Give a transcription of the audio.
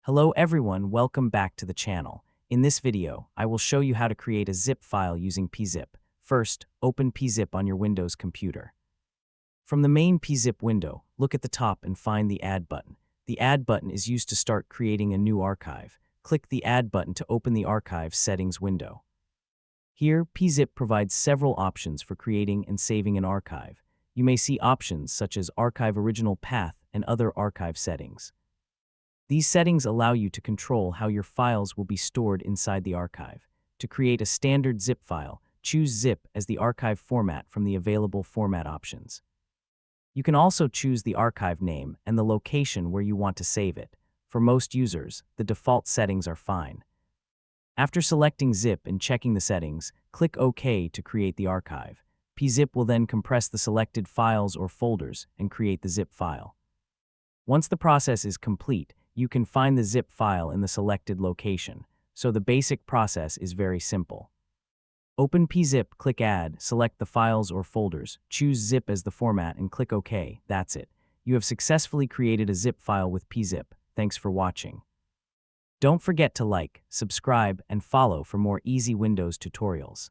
Hello everyone, welcome back to the channel. In this video, I will show you how to create a zip file using PeaZip. First, open PeaZip on your Windows computer. From the main PeaZip window, look at the top and find the Add button. The Add button is used to start creating a new archive. Click the Add button to open the Archive Settings window. Here, PeaZip provides several options for creating and saving an archive. You may see options such as Archive Original Path and other archive settings. These settings allow you to control how your files will be stored inside the archive. To create a standard zip file, choose Zip as the archive format from the available format options. You can also choose the archive name and the location where you want to save it. For most users, the default settings are fine. After selecting Zip and checking the settings, click OK to create the archive. PeaZip will then compress the selected files or folders and create the zip file. Once the process is complete, you can find the zip file in the selected location, so the basic process is very simple. Open PeaZip, click Add, select the files or folders, choose Zip as the format and click OK. That's it. You have successfully created a zip file with PeaZip. Thanks for watching. Don't forget to like, subscribe, and follow for more easy Windows tutorials.